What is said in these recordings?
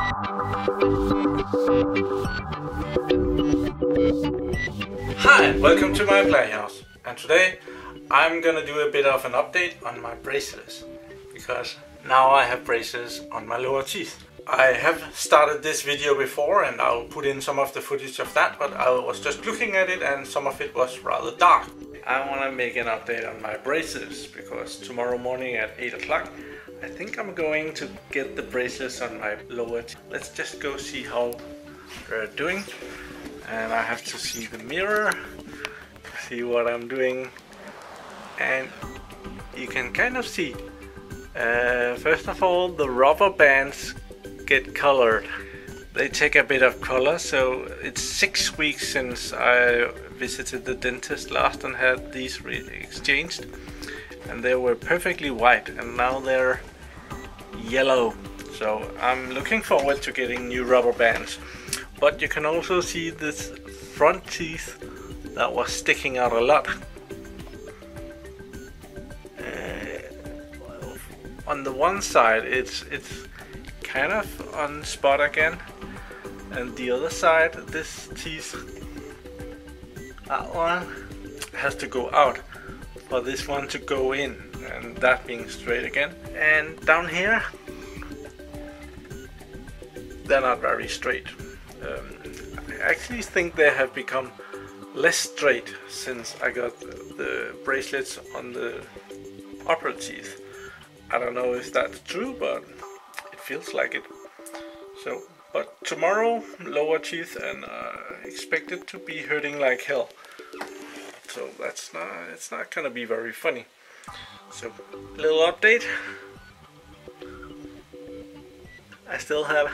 Hi, welcome to my PlayHouse, and today I'm gonna do a bit of an update on my braces, because now I have braces on my lower teeth. I have started this video before and I'll put in some of the footage of that, but I was just looking at it and some of it was rather dark. I want to make an update on my braces, because tomorrow morning at 8 o'clock I think I'm going to get the braces on my lower teeth. Let's just go see how they're doing. And I have to see the mirror, see what I'm doing, and you can kind of see. First of all, the rubber bands get colored. They take a bit of color, so it's 6 weeks since I visited the dentist last and had these exchanged, and they were perfectly white, and now they're yellow. So I'm looking forward to getting new rubber bands. But you can also see this front teeth that was sticking out a lot. On the one side it's kind of on spot again, and the other side, this teeth, that one has to go out for this one to go in, and that being straight again. And down here they're not very straight. I actually think they have become less straight since I got the bracelets on the upper teeth. I don't know if that's true, but it feels like it. So, but tomorrow, lower teeth, and expect it to be hurting like hell. So it's not gonna be very funny. So, little update. I still have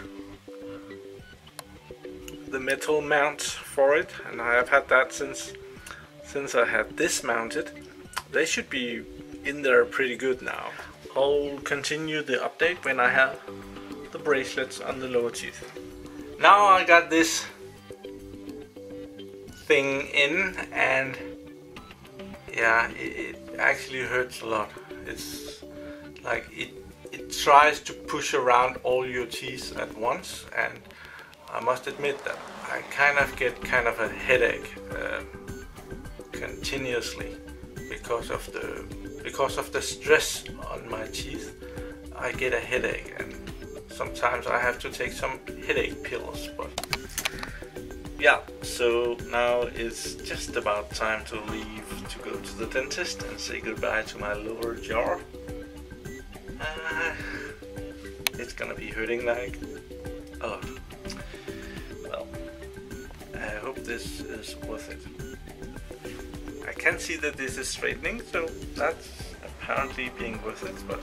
the metal mount for it, and I have had that since I had this mounted. They should be in there pretty good now. I'll continue the update when I have the bracelets on the lower teeth. Now I got this thing in, and yeah, it actually hurts a lot. It's like it tries to push around all your teeth at once, and I must admit that I kind of get a headache continuously because of the stress on my teeth. I get a headache, and sometimes I have to take some headache pills. But yeah, so now it's just about time to leave to go to the dentist and say goodbye to my lower jaw. It's gonna be hurting like, oh. I hope this is worth it. I can see that this is straightening, so that's apparently being worth it, but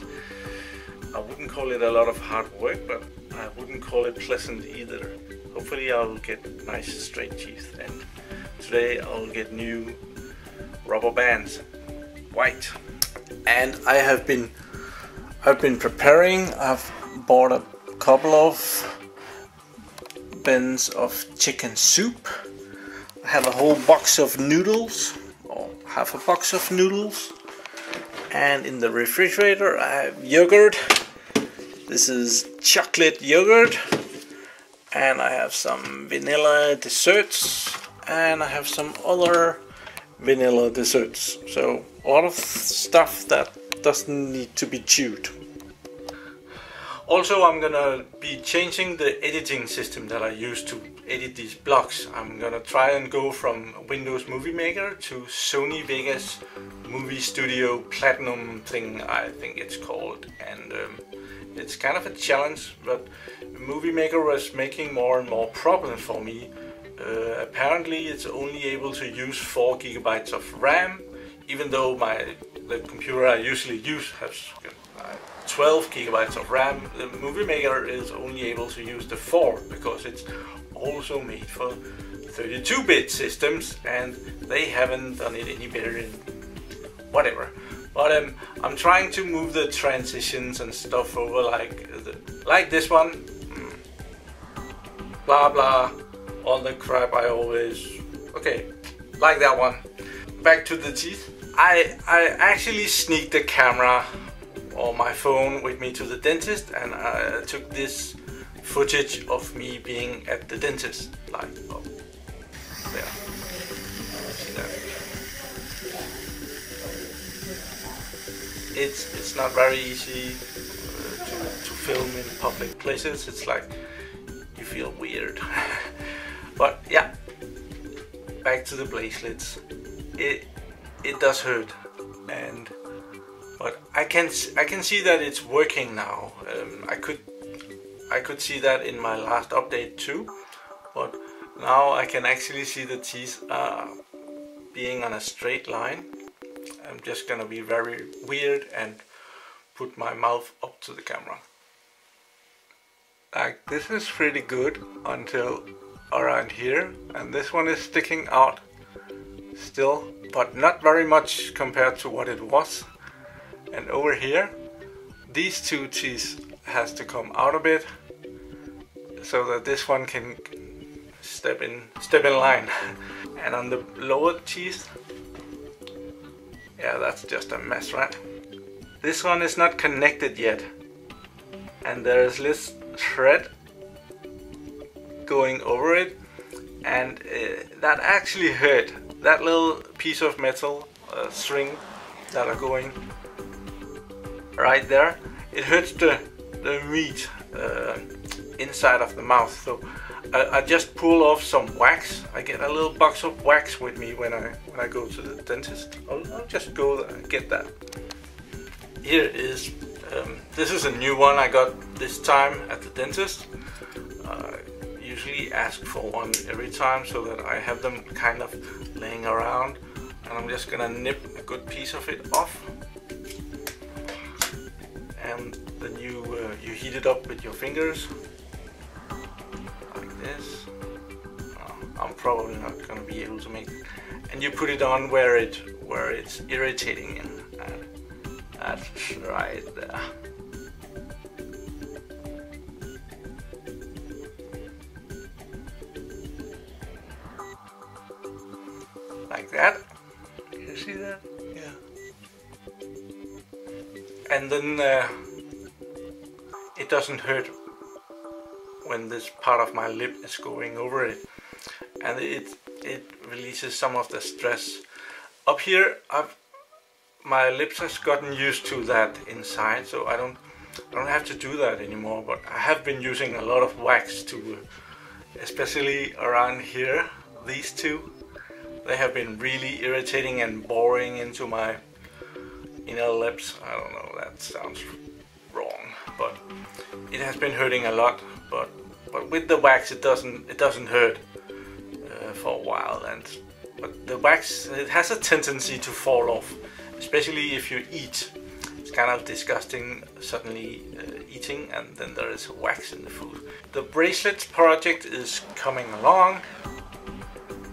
I wouldn't call it a lot of hard work, but I wouldn't call it pleasant either. Hopefully I'll get nice straight teeth, and today I'll get new rubber bands, white. And I've been preparing. I've bought a couple of bins of chicken soup. I have a whole box of noodles, or half a box of noodles, and in the refrigerator I have yogurt. This is chocolate yogurt, and I have some vanilla desserts, and I have some other vanilla desserts. So a lot of stuff that doesn't need to be chewed. Also, I'm gonna be changing the editing system that I use to edit these blocks. I'm gonna try and go from Windows Movie Maker to Sony Vegas Movie Studio Platinum thing, I think it's called. And it's kind of a challenge, but Movie Maker was making more and more problems for me. Apparently it's only able to use 4 GB of RAM, even though the computer I usually use has 12 GB of RAM. The Movie Maker is only able to use the 4 because it's also made for 32-bit systems, and they haven't done it any better in whatever. But I'm trying to move the transitions and stuff over like this one. Blah blah, all the crap I always. Okay, like that one. Back to the teeth. I actually sneaked the camera or my phone with me to the dentist, and I took this footage of me being at the dentist, like oh, there. See that? It's not very easy to film in public places. It's like you feel weird. But yeah, back to the bracelets. It does hurt, but I can see that it's working now. I could see that in my last update too, but now I can actually see the teeth being on a straight line. I'm just gonna be very weird and put my mouth up to the camera. Like, this is pretty good until around here, and this one is sticking out still, but not very much compared to what it was. And over here, these two teeth has to come out a bit so that this one can step in line. And on the lower teeth, yeah, that's just a mess, right? This one is not connected yet, and there is this thread going over it, and that actually hurt. That little piece of metal string that are going right there, it hurts the meat inside of the mouth. So I just pull off some wax. I get a little box of wax with me when I go to the dentist. I'll just go there and get that. Here it is. This is a new one I got this time at the dentist. Usually ask for one every time so that I have them kind of laying around, and I'm just gonna nip a good piece of it off. And then you heat it up with your fingers like this. I'm probably not gonna be able to make it. And you put it on where it's irritating, and that's right there. Like that. Can you see that? Yeah. And then it doesn't hurt when this part of my lip is going over it, and it releases some of the stress. Up here, my lips has gotten used to that inside, so I don't have to do that anymore. But I have been using a lot of wax to, especially around here. These two, they have been really irritating and boring into my inner lips. I don't know, that sounds wrong, but it has been hurting a lot. But with the wax, it doesn't hurt for a while. But the wax, it has a tendency to fall off, especially if you eat. It's kind of disgusting suddenly eating, and then there is wax in the food. The bracelet project is coming along.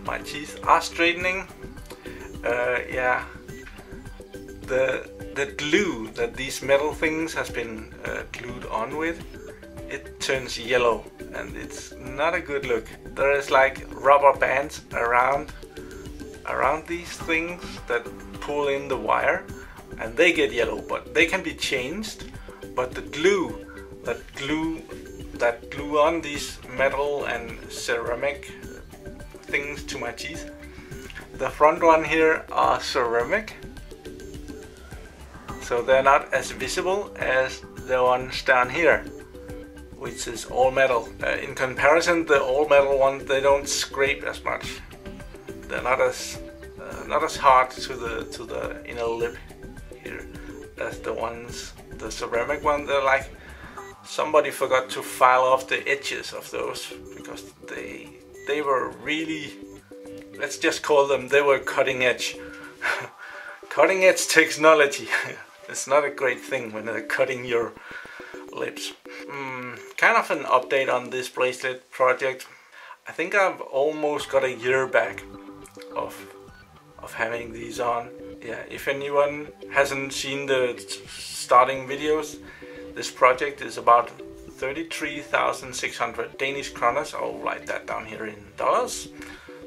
My teeth are straightening. Yeah, the glue that these metal things has been glued on with, it turns yellow, and it's not a good look. There is like rubber bands around these things that pull in the wire, and they get yellow, but they can be changed. But the glue that glue on these metal and ceramic things to my teeth, the front one here are ceramic, so they're not as visible as the ones down here, which is all metal. In comparison, the all metal ones, they don't scrape as much. They're not as hard to the inner lip here as the ceramic one. They're like somebody forgot to file off the edges of those, because they were really, let's just call them, they were cutting edge. Cutting edge technology. It's not a great thing when they're cutting your lips. Kind of an update on this bracelet project. I think I've almost got a year back of having these on. Yeah, if anyone hasn't seen the starting videos, this project is about 33,600 Danish kroners. I'll write that down here in dollars,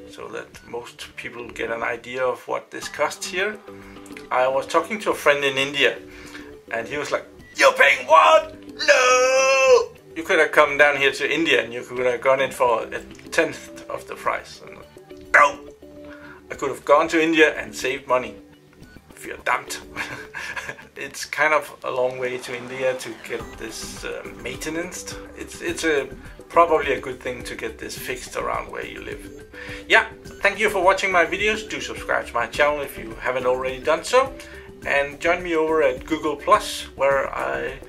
so that most people get an idea of what this costs here. I was talking to a friend in India, and he was like, "You're paying what? No!" You could have come down here to India and you could have gone it for 1/10 of the price. And, no! I could have gone to India and saved money. Verdammt. It's kind of a long way to India to get this maintenance. It's probably a good thing to get this fixed around where you live. Yeah, thank you for watching my videos. Do subscribe to my channel if you haven't already done so. And join me over at Google+, where I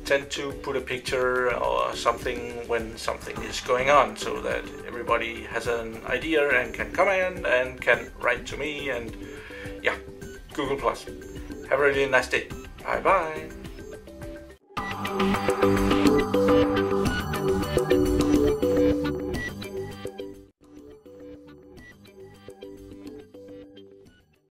tend to put a picture or something when something is going on, so that everybody has an idea and can comment and can write to me. And yeah, Google+. Have a really nice day. Bye bye.